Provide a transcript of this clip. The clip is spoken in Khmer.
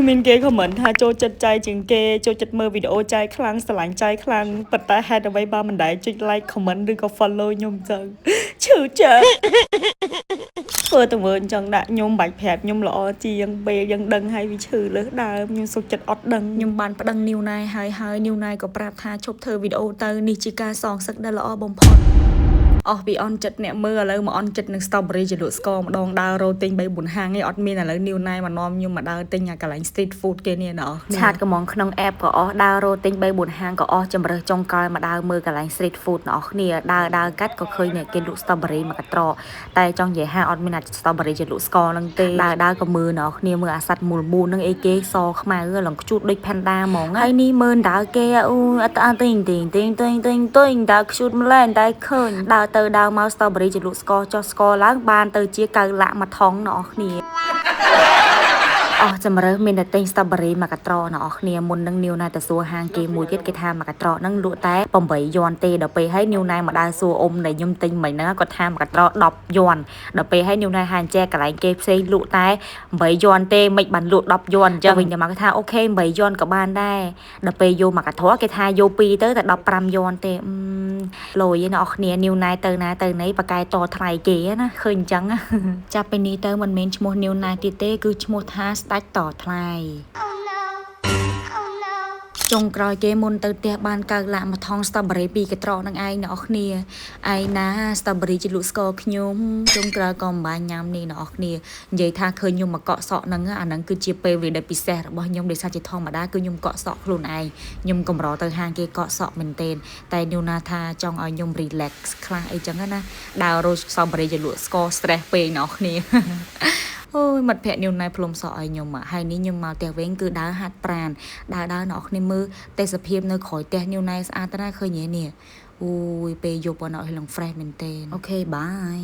មានគេខមមិនថាចូលចិត្តចៃជាងគេចូលចិត្តមើលវីដេអូចៃខ្លាំងស្រឡាញ់ចៃខ្លាំងប៉ុន្តែហេតុអ្វីបើមិនដែរចុច like comment ឬក៏ follow ខ្ញុំចឹងឈឺចិត្តធ្វើទៅវើអញ្ចឹងដាក់ខ្ញុំបាច់ប្រាប់ខ្ញុំល្អជាងពេលយើងដឹងហើយវាឈឺលើសដើមខ្ញុំសុខចិត្តអត់ដឹងខ្ញុំបានប្តឹងនីវណៃហើយនីវណៃក៏ប្រាប់ថាឈប់ធ្វើវីដេអូទៅនេះជាការសងសឹកដែលល្អបំផុតអស់ពីអន់ចិត្តអ្នកមើលឥឡូវមកអន់ចិត្តនឹង strawberry ជាលក់ស្ករម្ដងដើររោទិញ3 4ហាងឯងអត់មានឥឡូវនីវណៃមកនាំខ្ញុំមកដើរទិញអាកន្លែង street food គេនេះណោះឆាតកំងក្នុង app ក៏អស់ដើររោទិញ3 4ហាងក៏អស់ជំរើសចុងក្រោយមកដើរមើលកន្លែង street food ណោះគ្នាដើរកាត់ក៏ឃើញអ្នកគេលក់ strawberry មកកត្រកតែចង់និយាយថាអត់មានអា strawberry ជាលក់ស្ករហ្នឹងទេដើរក៏មើលណោះគ្នាមើលអាសัตว์មូលហ្នឹងអីគេសខ្មៅឡងខ្ជូតដូច panda ហ្មងហើយនេះមើលដើរគេអូអត់ទិញដើរខ្ជូតម្លែងតែឃើញដើរទៅដើរមក strawberry ជាលក់ស្ករចុះស្ករឡើងបានទៅជាកៅឡាក់មួយថងណោះគ្នាអស់ជំរើសមានតែទិញ strawberry មកកត្រកណោះគ្នាមុននឹងនីវណៃទៅសួរហាងគេមួយទៀតគេថាមកកត្រកហ្នឹងលក់តែ8យន់ទេដល់ពេលហើយនីវណៃមកដើរសួរអ៊ំដែលខ្ញុំទិញមិញហ្នឹងគាត់ថាមកកត្រក10យន់ដល់ពេលហើយនីវណៃហាងចែកន្លែងគេផ្សេងលក់តែ8យន់ទេមិនបានលក់10យន់អញ្ចឹងវិញតែមកគេថាអូខេ8យន់ក៏បានដែរដល់ពេលយកមកកត្រកគេថាយក2ទៅតែ15យន់ទេលុយឯណោះគ្នានីវណៃទៅណាទៅណីបកែតថ្លៃគេណាឃើញអញ្ចឹងចាប់ពេលនេះទៅមិនមែនឈ្មោះនីវណៃទៀតទេគឺឈ្មោះថាស្ដាច់តថ្លៃចុងក្រោយគេមុនទៅផ្ទះបានកៅឡាក់មួយថង strawberry 2កត្រកនឹងឯងអ្នកនរគ្នាឯណា strawberry ជាលក់ស្ករខ្ញុំចុងក្រោយក៏មិនបានញ៉ាំនេះអ្នកនរគ្នានិយាយថាឃើញខ្ញុំមកកក់សក់ហ្នឹងអាហ្នឹងគឺជាពេលវេលាពិសេសរបស់ខ្ញុំដោយសារជាធម្មតាគឺខ្ញុំកក់សក់ខ្លួនឯងខ្ញុំកម្រទៅហាងគេកក់សក់មែនទែនតែនូណាថាចង់ឲ្យខ្ញុំ relax ខ្លះអីចឹងណាដើររោ strawberry ជាលក់ស្ករ stress ពេកអ្នកនរគ្នាអូយមិត្តភក្តិនីវណៃផ្លុំសក់ឲ្យខ្ញុំហើយនេះខ្ញុំមកផ្ទះវិញគឺដើរហាត់ប្រាណដើរអ្នកគ្នាមើលទេសភាពនៅក្រោយផ្ទះនីវណៃស្អាតណាស់ឃើញទេនេះអូយពេលយប់អត់ឲ្យឡើង fresh មែនទេអូខេបាយ